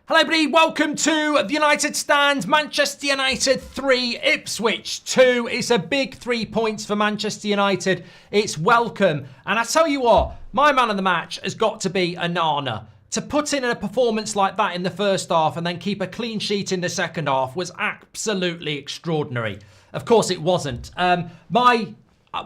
Hello everybody, welcome to the United Stand. Manchester United 3, Ipswich 2. It's a big 3 points for Manchester United. It's welcome. And I tell you what, my man of the match has got to be Onana. To put in a performance like that in the first half and then keep a clean sheet in the second half was absolutely extraordinary. Of course it wasn't.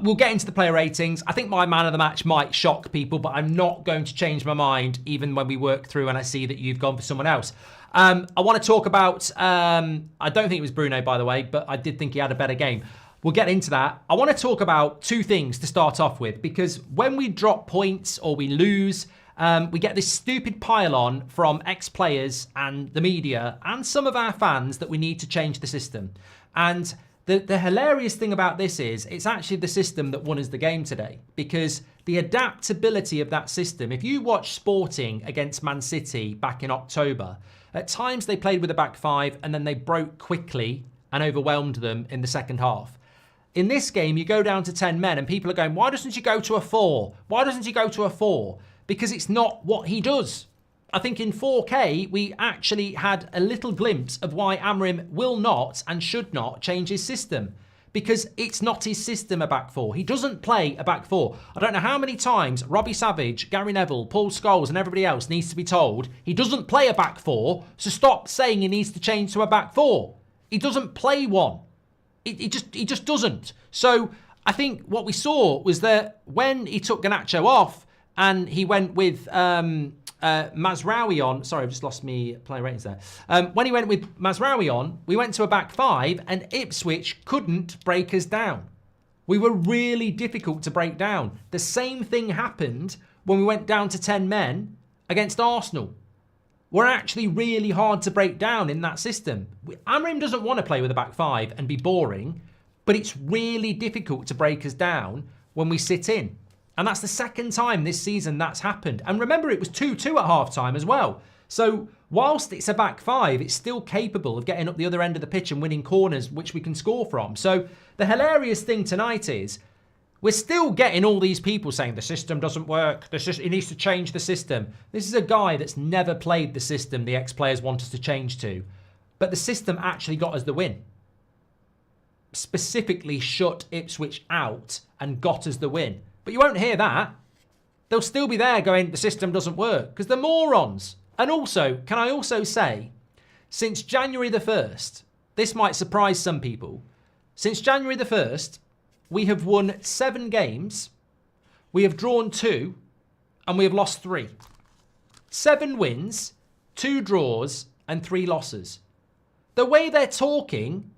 We'll get into the player ratings. I think my man of the match might shock people, but I'm not going to change my mind even when we work through and I see that you've gone for someone else. I want to talk about, I don't think it was Bruno, by the way, but I did think he had a better game. We'll get into that. I want to talk about two things to start off with, because when we drop points or we lose, we get this stupid pile-on from ex-players and the media and some of our fans that we need to change the system. And the hilarious thing about this is it's actually the system that won us the game today, because the adaptability of that system, if you watch Sporting against Man City back in October, at times they played with a back five and then they broke quickly and overwhelmed them in the second half. In this game, you go down to 10 men and people are going, why doesn't he go to a 4? Why doesn't he go to a 4? Because it's not what he does. I think in 4K, we actually had a little glimpse of why Amorim will not and should not change his system. Because it's not his system, a back four. He doesn't play a back four. I don't know how many times Robbie Savage, Gary Neville, Paul Scholes and everybody else needs to be told he doesn't play a back four, so stop saying he needs to change to a back four. He doesn't play one. He just doesn't. So I think what we saw was that when he took Garnacho off and he went with Mazraoui on, sorry, I've just lost me player ratings there. When he went with Mazraoui on, we went to a back five and Ipswich couldn't break us down. We were really difficult to break down. The same thing happened when we went down to 10 men against Arsenal. We're actually really hard to break down in that system. Amorim doesn't want to play with a back five and be boring, but it's really difficult to break us down when we sit in. And that's the second time this season that's happened. And remember, it was 2-2 at half-time as well. So whilst it's a back five, it's still capable of getting up the other end of the pitch and winning corners, which we can score from. So the hilarious thing tonight is we're still getting all these people saying the system doesn't work. It needs to change the system. This is a guy that's never played the system the ex-players want us to change to. But the system actually got us the win. Specifically shut Ipswich out and got us the win. But you won't hear that. They'll still be there going, the system doesn't work, because they're morons. And also, can I also say, since January the 1st, this might surprise some people, since January the 1st, we have won 7 games, we have drawn 2, and we have lost 3. 7 wins, 2 draws, and 3 losses. The way they're talking,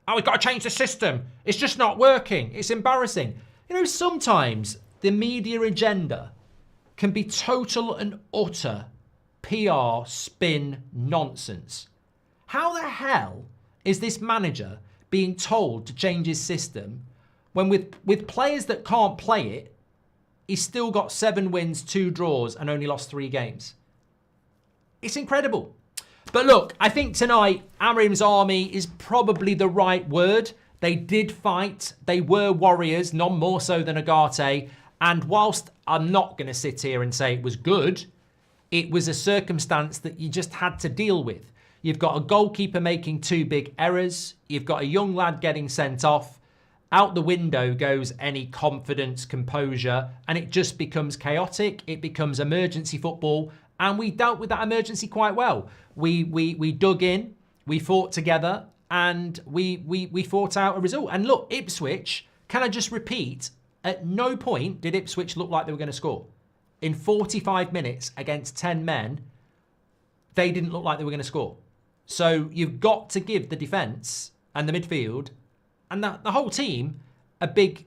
oh, we've got to change the system. It's just not working. It's embarrassing. You know, sometimes the media agenda can be total and utter PR spin nonsense. How the hell is this manager being told to change his system when with players that can't play it, he's still got 7 wins, 2 draws and only lost 3 games? It's incredible. But look, I think tonight Amorim's army is probably the right word. They did fight. They were warriors, none more so than Agate. And whilst I'm not going to sit here and say it was good, it was a circumstance that you just had to deal with. You've got a goalkeeper making 2 big errors. You've got a young lad getting sent off. Out the window goes any confidence, composure, and it just becomes chaotic. It becomes emergency football. And we dealt with that emergency quite well. We dug in. We fought together. And we fought out a result. And look, Ipswich, can I just repeat, at no point did Ipswich look like they were going to score. In 45 minutes against 10 men, they didn't look like they were going to score. So you've got to give the defence and the midfield and the whole team a big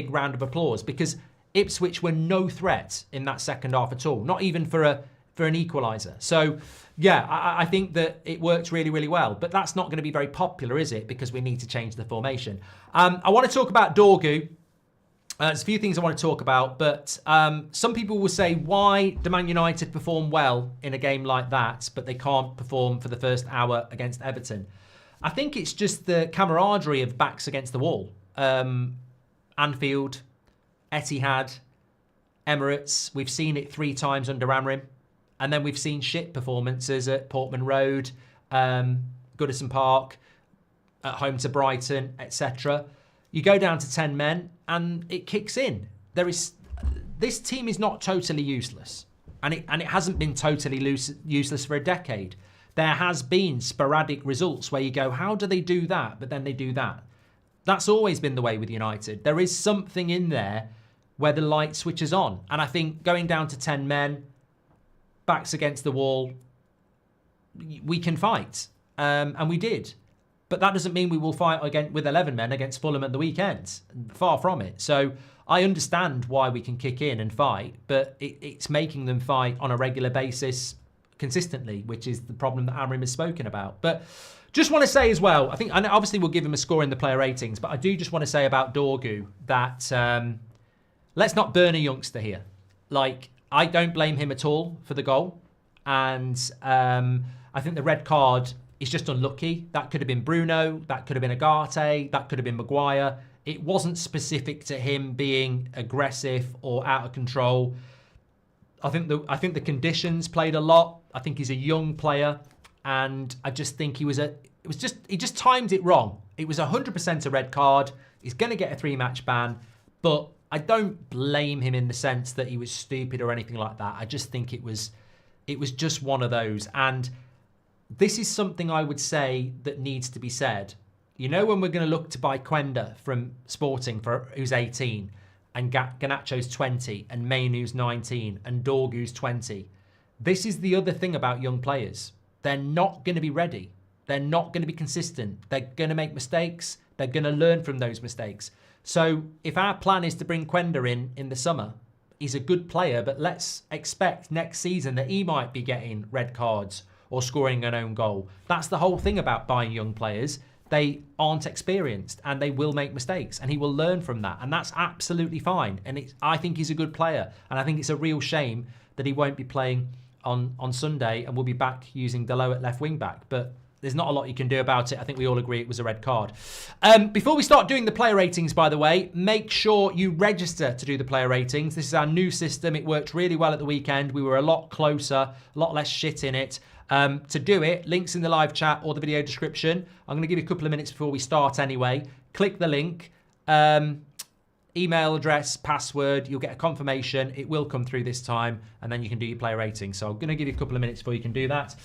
round of applause, because Ipswich were no threat in that second half at all, not even for an equaliser. So yeah, I think that it worked really, really well. But that's not going to be very popular, is it? Because we need to change the formation. I want to talk about Dorgu. There's a few things I want to talk about. But some people will say, why do Man United perform well in a game like that, but they can't perform for the first hour against Everton? I think it's just the camaraderie of backs against the wall. Anfield, Etihad, Emirates. We've seen it 3 times under Amorim. And then we've seen shit performances at Portman Road, Goodison Park, at home to Brighton, etc. You go down to 10 men and it kicks in. This team is not totally useless. And it hasn't been totally useless for a decade. There has been sporadic results where you go, how do they do that? But then they do that. That's always been the way with United. There is something in there where the light switches on. And I think going down to 10 men, backs against the wall, we can fight. And we did. But that doesn't mean we will fight again with 11 men against Fulham at the weekend. Far from it. So I understand why we can kick in and fight, but it's making them fight on a regular basis consistently, which is the problem that Amorim has spoken about. But just want to say as well, I think, and obviously we'll give him a score in the player ratings, but I do just want to say about Dorgu that let's not burn a youngster here. Like, I don't blame him at all for the goal. And I think the red card is just unlucky. That could have been Bruno, that could have been Agate, that could have been Maguire. It wasn't specific to him being aggressive or out of control. I think the conditions played a lot. I think he's a young player, and I just think he just timed it wrong. It was 100% a red card. He's going to get a 3-match ban, but I don't blame him in the sense that he was stupid or anything like that. I just think it was just one of those. And this is something I would say that needs to be said. You know, when we're going to look to buy Quenda from Sporting, who's 18, and Garnacho's 20, and Mainu's 19, and Dorgu's 20. This is the other thing about young players. They're not going to be ready. They're not going to be consistent. They're going to make mistakes. They're going to learn from those mistakes. So if our plan is to bring Quenda in the summer, he's a good player, but let's expect next season that he might be getting red cards or scoring an own goal. That's the whole thing about buying young players. They aren't experienced and they will make mistakes, and he will learn from that, and that's absolutely fine. And I think he's a good player, and I think it's a real shame that he won't be playing on Sunday and we'll be back using Delo at left wing back. But there's not a lot you can do about it. I think we all agree it was a red card. Before we start doing the player ratings, by the way, make sure you register to do the player ratings. This is our new system. It worked really well at the weekend. We were a lot closer, a lot less shit in it. To do it, links in the live chat or the video description. I'm going to give you a couple of minutes before we start anyway. Click the link, email address, password. You'll get a confirmation. It will come through this time, and then you can do your player rating. So I'm going to give you a couple of minutes before you can do that.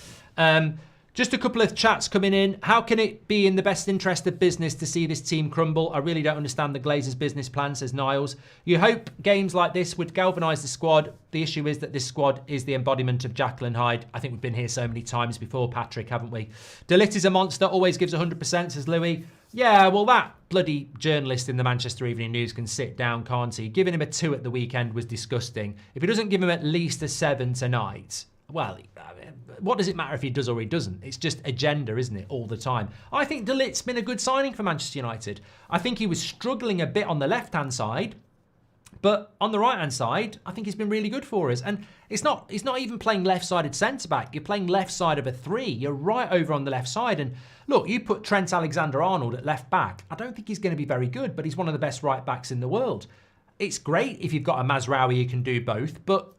Just a couple of chats coming in. How can it be in the best interest of business to see this team crumble? I really don't understand the Glazers' business plan, says Niles. You hope games like this would galvanise the squad. The issue is that this squad is the embodiment of Jekyll and Hyde. I think we've been here so many times before, Patrick, haven't we? Delit is a monster, always gives 100%, says Louis. Yeah, well, that bloody journalist in the Manchester Evening News can sit down, can't he? Giving him a 2 at the weekend was disgusting. If he doesn't give him at least a 7 tonight, well, what does it matter if he does or he doesn't? It's just agenda, isn't it, all the time? I think Delit's been a good signing for Manchester United. I think he was struggling a bit on the left-hand side, but on the right-hand side, I think he's been really good for us. And he's not even playing left-sided centre-back. You're playing left side of a 3. You're right over on the left side. And look, you put Trent Alexander-Arnold at left-back. I don't think he's going to be very good, but he's one of the best right-backs in the world. It's great if you've got a Mazraoui who can do both, but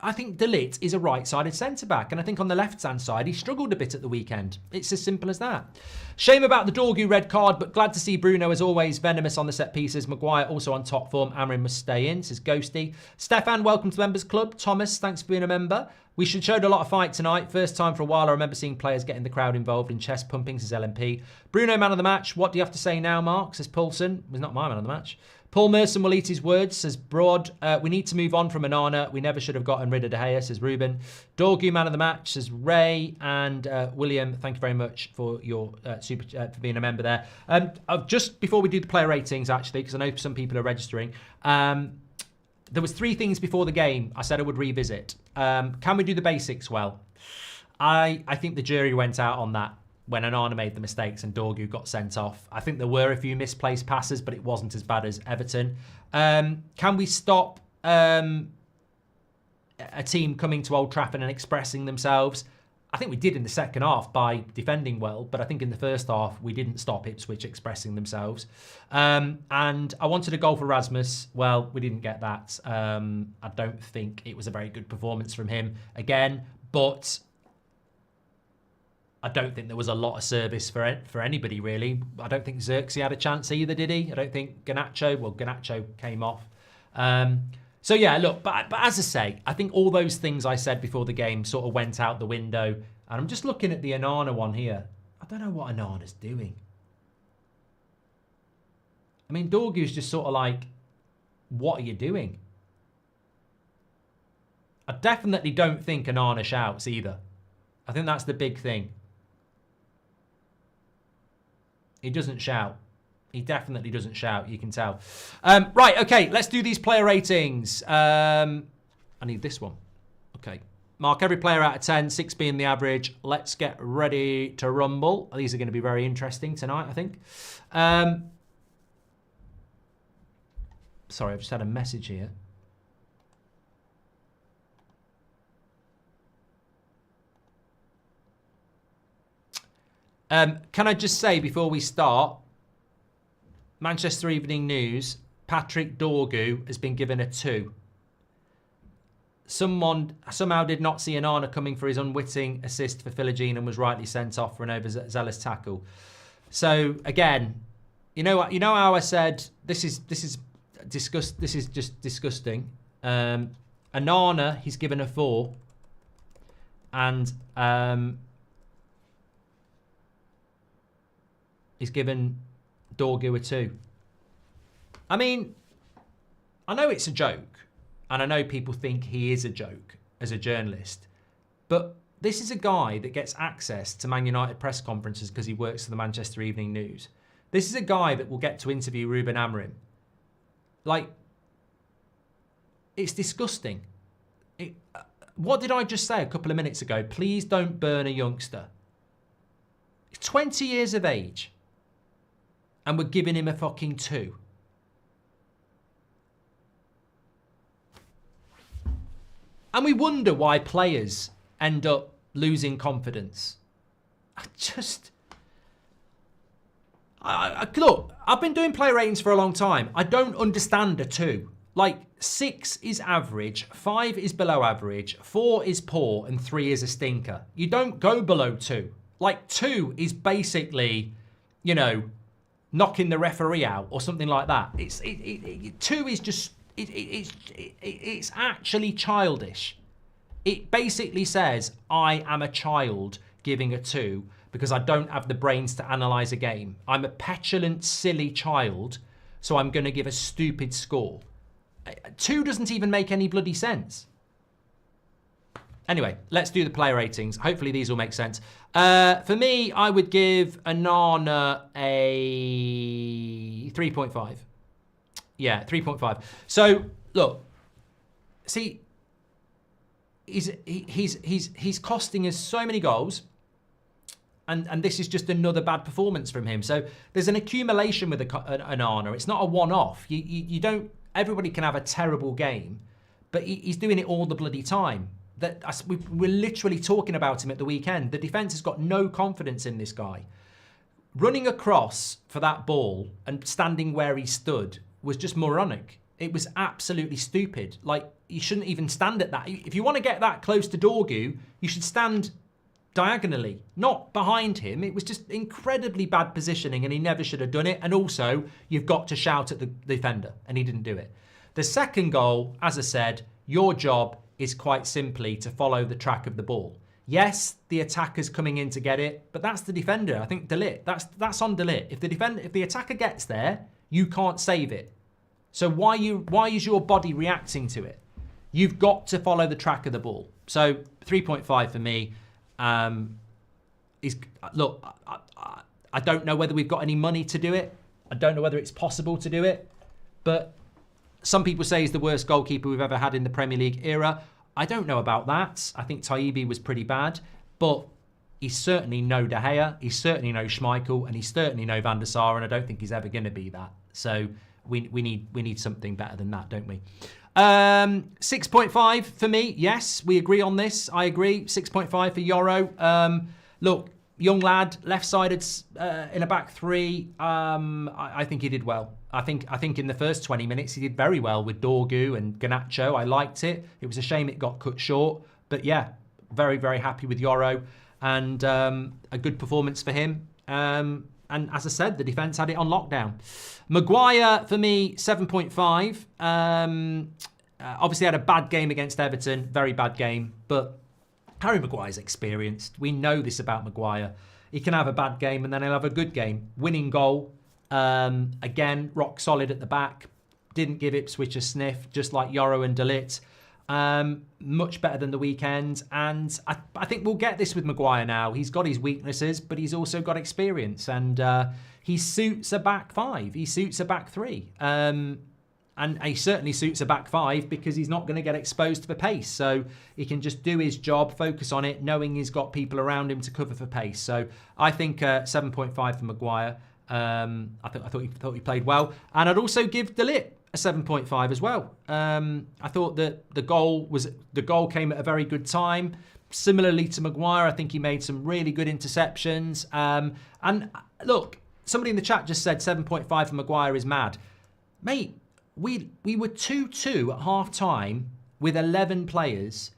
I think Delit is a right-sided centre-back, and I think on the left-hand side, he struggled a bit at the weekend. It's as simple as that. Shame about the Dorgu red card, but glad to see Bruno, as always, venomous on the set pieces. Maguire also on top form. Amorim must stay in, says Ghosty. Stefan, welcome to the Members Club. Thomas, thanks for being a member. We showed a lot of fight tonight. First time for a while I remember seeing players getting the crowd involved in chest pumping, says LMP. Bruno, man of the match. What do you have to say now, Mark, says Paulson. It was not my man of the match. Paul Merson will eat his words, says Broad. We need to move on from Onana. We never should have gotten rid of De Gea, says Ruben. Dorgu, man of the match, says Ray. And William, thank you very much for your for being a member there. Just before we do the player ratings, actually, because I know some people are registering, there was 3 things before the game I said I would revisit. Can we do the basics well? I think the jury went out on that when Onana made the mistakes and Dorgu got sent off. I think there were a few misplaced passes, but it wasn't as bad as Everton. Can we stop a team coming to Old Trafford and expressing themselves? I think we did in the second half by defending well, but I think in the first half we didn't stop Ipswich expressing themselves. And I wanted a goal for Rasmus. Well, we didn't get that. I don't think it was a very good performance from him again, But I don't think there was a lot of service for anybody, really. I don't think Xerxes had a chance either, did he? I don't think Garnacho came off. So yeah, look, but as I say, I think all those things I said before the game sort of went out the window. And I'm just looking at the Onana one here. I don't know what Onana's doing. I mean, Dorgu's just sort of like, what are you doing? I definitely don't think Onana shouts either. I think that's the big thing. He doesn't shout. He definitely doesn't shout. You can tell. Right, okay. Let's do these player ratings. I need this one. Okay. Mark every player out of 10, 6 being the average. Let's get ready to rumble. These are going to be very interesting tonight, I think. Sorry, I've just had a message here. Can I just say before we start, Manchester Evening News, Patrick Dorgu has been given a 2. Someone somehow did not see Onana coming for his unwitting assist for Philogene and was rightly sent off for an overzealous tackle. So again, you know how I said this is just disgusting. Onana, he's given a 4, and he's given Dorgu a 2. I mean, I know it's a joke, and I know people think he is a joke as a journalist, but this is a guy that gets access to Man United press conferences because he works for the Manchester Evening News. This is a guy that will get to interview Ruben Amorim. Like, it's disgusting. What did I just say a couple of minutes ago? Please don't burn a youngster. He's 20 years of age. And we're giving him a fucking 2. And we wonder why players end up losing confidence. Look, I've been doing player ratings for a long time. I don't understand a 2. Like, 6 is average, 5 is below average, 4 is poor, and 3 is a stinker. You don't go below 2. Like, 2 is basically, you know, knocking the referee out or something like that. 2 is just, it's actually childish. It basically says, I am a child giving a 2 because I don't have the brains to analyse a game. I'm a petulant, silly child, so I'm going to give a stupid score. 2 doesn't even make any bloody sense. Anyway, let's do the player ratings. Hopefully these will make sense. For me, I would give Onana a 3.5. Yeah, 3.5. So, look, see, he's costing us so many goals, and this is just another bad performance from him. So there's an accumulation with Onana. It's not a one-off. You don't. Everybody can have a terrible game, but he's doing it all the bloody time. We're literally talking about him at the weekend. The defence has got no confidence in this guy. Running across for that ball and standing where he stood was just moronic. It was absolutely stupid. Like, you shouldn't even stand at that. If you want to get that close to Dorgu, you should stand diagonally, not behind him. It was just incredibly bad positioning, and he never should have done it. And also, you've got to shout at the defender, and he didn't do it. The second goal, as I said, your job is quite simply to follow the track of the ball. Yes, the attacker's coming in to get it, but that's the defender. I think De Ligt, that's on De Ligt. If the attacker gets there, you can't save it. So why is your body reacting to it? You've got to follow the track of the ball. So 3.5 for me. Look, I don't know whether we've got any money to do it. I don't know whether it's possible to do it, but some people say he's the worst goalkeeper we've ever had in the Premier League era. I don't know about that. I think Taibbi was pretty bad, but he's certainly no De Gea, he's certainly no Schmeichel, and he's certainly no Van der Sar, and I don't think he's ever going to be that. So we need something better than that, don't we? 6.5 for me. Yes, we agree on this. I agree. 6.5 for Yoro. Look, young lad, left-sided in a back three. I think he did well. I think in the first 20 minutes he did very well with Dorgu and Garnacho. I liked it. It was a shame it got cut short. But yeah, Very, very happy with Yoro, and a good performance for him. And as I said, the defence had it on lockdown. Maguire, for me, 7.5. Obviously had a bad game against Everton, very bad game, but Harry Maguire's experienced. We know this about Maguire. He can have a bad game and then he'll have a good game. Winning goal, again, rock solid at the back. Didn't give Ipswich a sniff, just like Yoro and De Ligt. Much better than the weekend. And I think we'll get this with Maguire now. He's got his weaknesses, but he's also got experience. And he suits a back five. He suits a back three. And he certainly suits a back five because he's not going to get exposed for pace. So he can just do his job, focus on it, knowing he's got people around him to cover for pace. So I think 7.5 for Maguire. I thought he played well. And I'd also give De Ligt a 7.5 as well. I thought that the goal came at a very good time. Similarly to Maguire, I think he made some really good interceptions. And look, somebody in the chat just said 7.5 for Maguire is mad. Mate, we were 2-2 at half-time with 11 players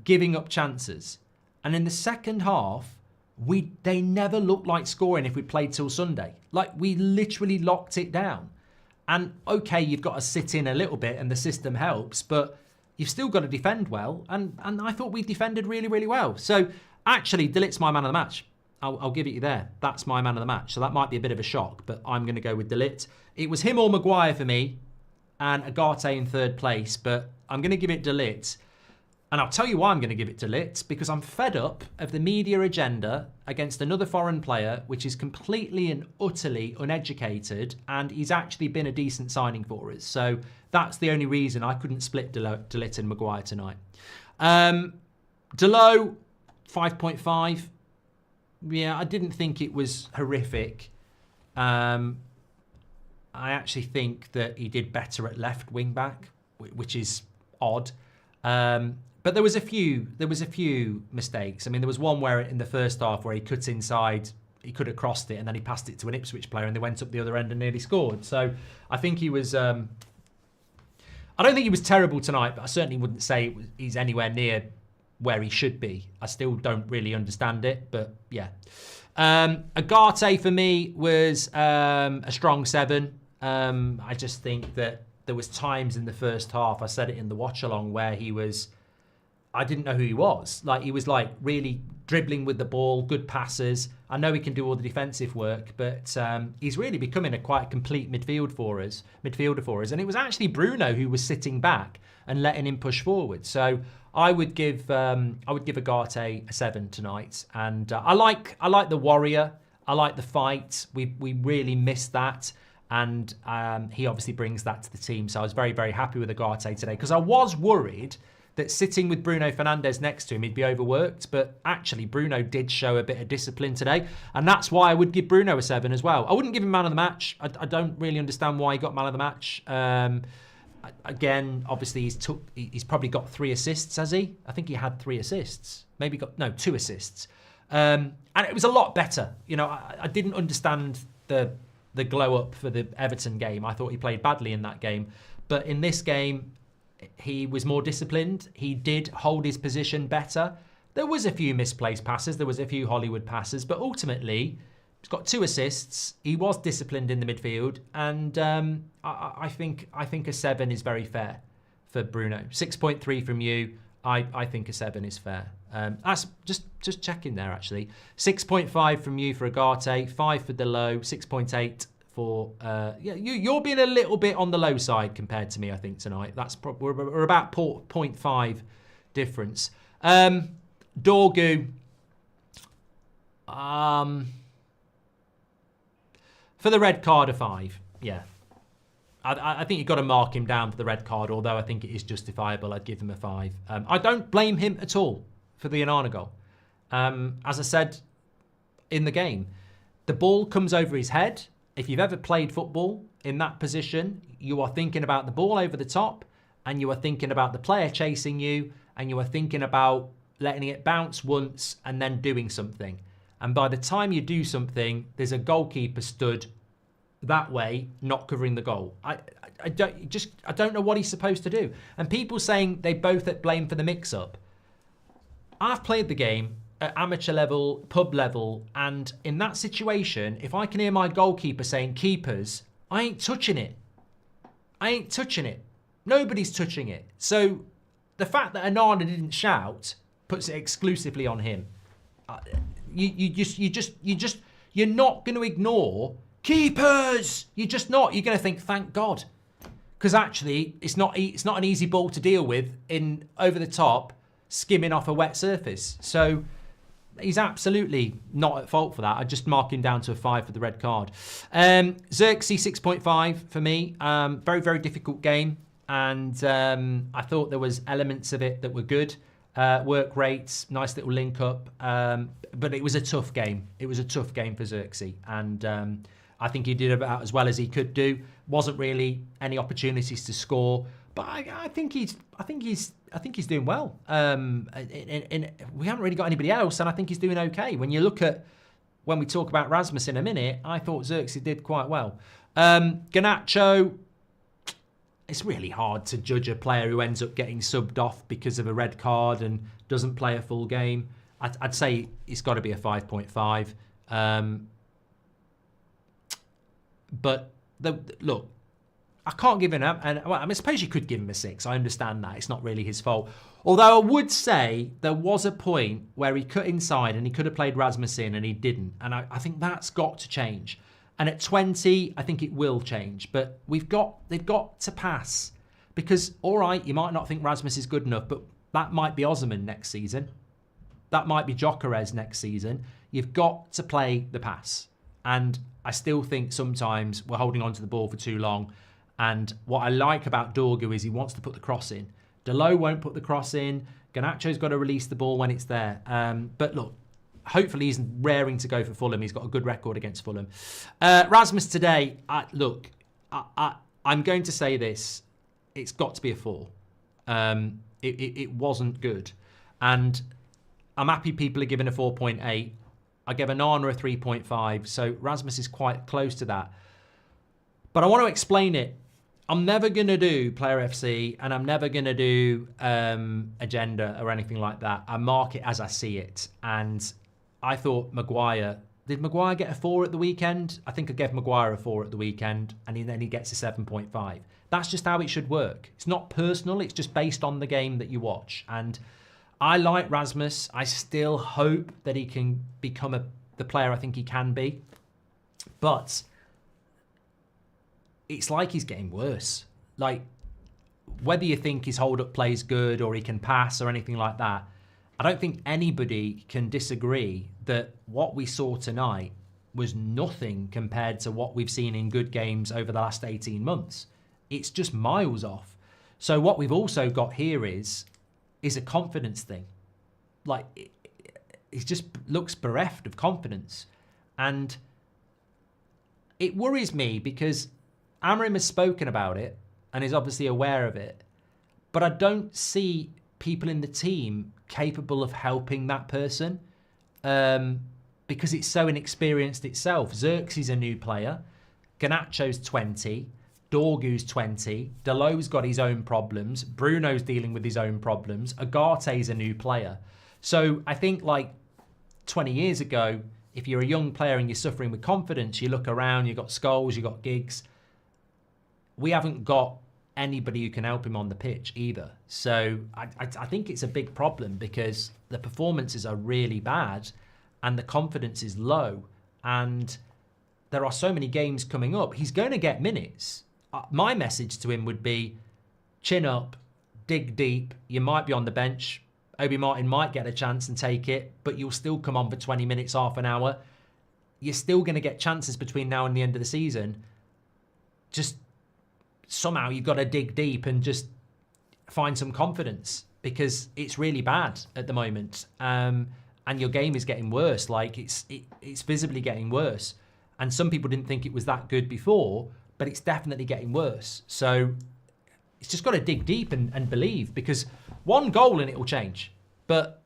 giving up chances. And in the second half, they never looked like scoring if we played till Sunday. Like, we literally locked it down. And, okay, you've got to sit in a little bit and the system helps, but you've still got to defend well. And I thought we defended really, really well. So, actually, De Ligt's my man of the match. I'll give it you there. That's my man of the match. So that might be a bit of a shock, but I'm going to go with De Ligt. It was him or Maguire for me, and Agate in third place, but I'm going to give it De Ligt. And I'll tell you why I'm going to give it De Ligt, because I'm fed up of the media agenda against another foreign player, which is completely and utterly uneducated, and he's actually been a decent signing for us. So that's the only reason I couldn't split De Ligt and Maguire tonight. Delo, 5.5. Yeah, I didn't think it was horrific. I actually think that he did better at left wing back, which is odd. But there was a few mistakes. I mean, there was one where in the first half where he cut inside, he could have crossed it, and then he passed it to an Ipswich player, and they went up the other end and nearly scored. So I think he was. I don't think he was terrible tonight, but I certainly wouldn't say he's anywhere near where he should be. I still don't really understand it, but yeah. Agate for me was a strong 7. I just think that there was times in the first half, I said it in the watch along, where I didn't know who he was. Like, he was like really dribbling with the ball, good passes. I know he can do all the defensive work, but he's really becoming a quite complete midfielder for us. And it was actually Bruno who was sitting back and letting him push forward. So I would give Agate a 7 tonight. And I like the warrior. I like the fight. We really missed that. And he obviously brings that to the team. So I was very, very happy with Agate today, because I was worried that sitting with Bruno Fernandes next to him, he'd be overworked. But actually, Bruno did show a bit of discipline today. And that's why I would give Bruno a 7 as well. I wouldn't give him man of the match. I don't really understand why he got man of the match. Again, obviously, he's probably got 3 assists, has he? I think he had 3 assists. Maybe 2 assists. And it was a lot better. You know, I didn't understand the glow up for the Everton game. I thought he played badly in that game. But in this game, he was more disciplined. He did hold his position better. There was a few misplaced passes. There was a few Hollywood passes. But ultimately, he's got 2 assists. He was disciplined in the midfield. And I think a 7 is very fair for Bruno. 6.3 from you. I think a 7 is fair. That's just checking there, actually. 6.5 from you for Agate, 5 for Delo, 6.8 for... you're being a little bit on the low side compared to me, I think, tonight. We're about 0.5 difference. Dorgu... for the red card, a 5. Yeah. I think you've got to mark him down for the red card, although I think it is justifiable. I'd give him a 5. I don't blame him at all for the Onana goal. As I said in the game, the ball comes over his head. If you've ever played football in that position, you are thinking about the ball over the top, and you are thinking about the player chasing you, and you are thinking about letting it bounce once and then doing something. And by the time you do something, there's a goalkeeper stood that way, not covering the goal. I don't know what he's supposed to do. And people saying they both at blame for the mix-up. I've played the game at amateur level, pub level, and in that situation, if I can hear my goalkeeper saying keepers, I ain't touching it. I ain't touching it. Nobody's touching it. So the fact that Onana didn't shout puts it exclusively on him. You're not going to ignore keepers. You're just not. You're going to think, thank God, because actually it's not an easy ball to deal with in over the top, skimming off a wet surface. So he's absolutely not at fault for that. I just mark him down to a 5 for the red card. Xerxes 6.5 for me. Very, very difficult game. And I thought there was elements of it that were good. Work rates, nice little link up. But it was a tough game. It was a tough game for Xerxes. And I think he did about as well as he could do. Wasn't really any opportunities to score. But I think he's doing well. We haven't really got anybody else, and I think he's doing okay. When you look at, when we talk about Rasmus in a minute, I thought Xerxes did quite well. Garnacho, it's really hard to judge a player who ends up getting subbed off because of a red card and doesn't play a full game. I'd say it's got to be a 5.5. But look, I can't give him and well, I suppose you could give him a 6. I understand that. It's not really his fault. Although I would say there was a point where he cut inside and he could have played Rasmus in and he didn't. And I think that's got to change. And at 20, I think it will change. But they've got to pass. Because, all right, you might not think Rasmus is good enough, but that might be Osimhen next season. That might be Gyökeres next season. You've got to play the pass. And I still think sometimes we're holding on to the ball for too long. And what I like about Dorgu is he wants to put the cross in. Delo won't put the cross in. Garnacho's got to release the ball when it's there. But look, hopefully he's raring to go for Fulham. He's got a good record against Fulham. Rasmus today, look, I'm going to say this. It's got to be a 4. It wasn't good. And I'm happy people are giving a 4.8. I gave Onana a 3.5. So Rasmus is quite close to that. But I want to explain it. I'm never going to do Player FC and I'm never going to do Agenda or anything like that. I mark it as I see it. And I thought Maguire... Did Maguire get a 4 at the weekend? I think I gave Maguire a 4 at the weekend and then he gets a 7.5. That's just how it should work. It's not personal. It's just based on the game that you watch. And I like Rasmus. I still hope that he can become the player I think he can be. But... it's like he's getting worse. Like, whether you think his hold-up play is good or he can pass or anything like that, I don't think anybody can disagree that what we saw tonight was nothing compared to what we've seen in good games over the last 18 months. It's just miles off. So what we've also got here is a confidence thing. Like, it just looks bereft of confidence. And it worries me because Amorim has spoken about it and is obviously aware of it, but I don't see people in the team capable of helping that person because it's so inexperienced itself. Xerxes is a new player, Garnacho's 20, Dorgu's 20, Delo's got his own problems, Bruno's dealing with his own problems, Agate's a new player. So I think like 20 years ago, if you're a young player and you're suffering with confidence, you look around, you've got Scholes, you've got Giggs. We haven't got anybody who can help him on the pitch either. So I think it's a big problem because the performances are really bad and the confidence is low. And there are so many games coming up. He's going to get minutes. My message to him would be chin up, dig deep. You might be on the bench. Obi Martin might get a chance and take it, but you'll still come on for 20 minutes, half an hour. You're still going to get chances between now and the end of the season. Just... somehow you've got to dig deep and just find some confidence because it's really bad at the moment. And your game is getting worse. Like it's visibly getting worse. And some people didn't think it was that good before, but it's definitely getting worse. So it's just got to dig deep and believe because one goal and it will change. But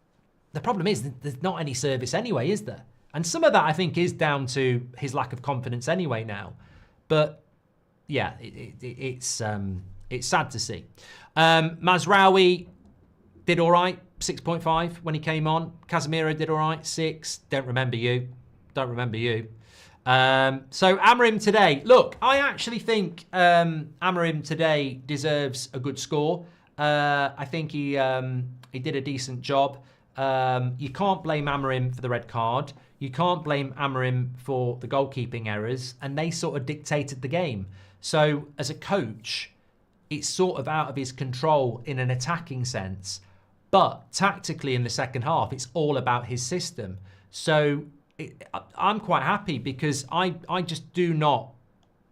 the problem is there's not any service anyway, is there? And some of that I think is down to his lack of confidence anyway now. But yeah, it's sad to see. Mazraoui, did all right, 6.5 when he came on. Casemiro did all right, 6. Don't remember you. Don't remember you. So Amorim today. Look, I actually think Amorim today deserves a good score. I think he did a decent job. You can't blame Amorim for the red card. You can't blame Amorim for the goalkeeping errors, and they sort of dictated the game. So as a coach, it's sort of out of his control in an attacking sense. But tactically in the second half, it's all about his system. So I'm quite happy because I just do not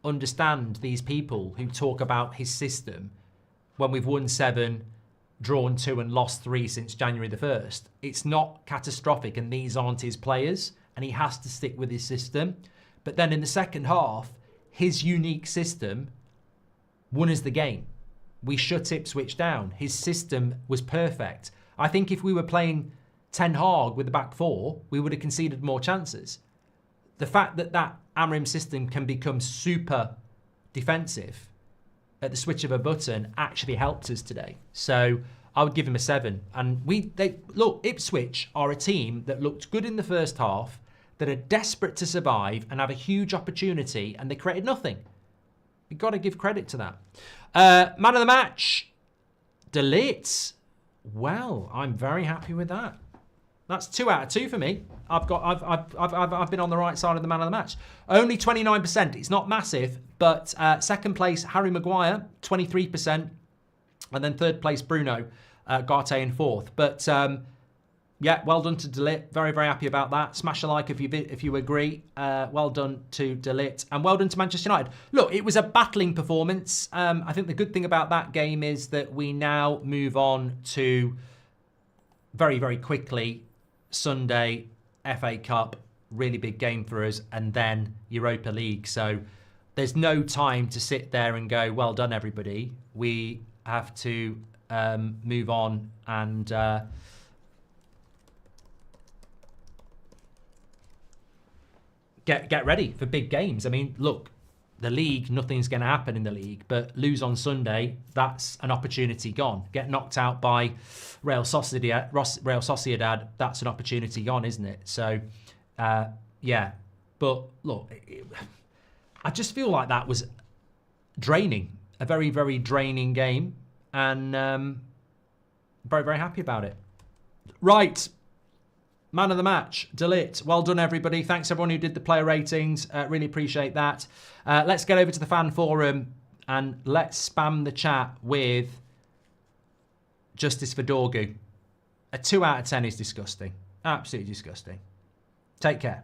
understand these people who talk about his system when we've won 7, drawn 2 and lost 3 since January the 1st. It's not catastrophic and these aren't his players and he has to stick with his system. But then in the second half, his unique system won us the game. We shut Ipswich down. His system was perfect. I think if we were playing Ten Hag with the back 4, we would have conceded more chances. The fact that that Amorim system can become super defensive at the switch of a button actually helped us today. So I would give him a 7. And look, Ipswich are a team that looked good in the first half, that are desperate to survive and have a huge opportunity, and they created nothing. You've got to give credit to that. Man of the match, De Ligt. Well, I'm very happy with that. That's 2 out of 2 for me. I've been on the right side of the man of the match. Only 29%. It's not massive, but second place Harry Maguire, 23%, and then third place Bruno Garte in 4th. But yeah, well done to De Ligt. Very, very happy about that. Smash a like if you agree. Well done to De Ligt. And well done to Manchester United. Look, it was a battling performance. I think the good thing about that game is that we now move on to very, very quickly Sunday, FA Cup, really big game for us, and then Europa League. So there's no time to sit there and go, well done, everybody. We have to move on and get ready for big games. I mean, look, the league, nothing's going to happen in the league, but lose on Sunday, that's an opportunity gone. Get knocked out by Real Sociedad, that's an opportunity gone, isn't it? So, yeah. But look, I just feel like that was draining, a very, very draining game, and very, very happy about it. Right. Man of the match, De Ligt. Well done, everybody. Thanks, everyone who did the player ratings. Really appreciate that. Let's get over to the fan forum and let's spam the chat with Justice for Dorgu. A 2 out of 10 is disgusting. Absolutely disgusting. Take care.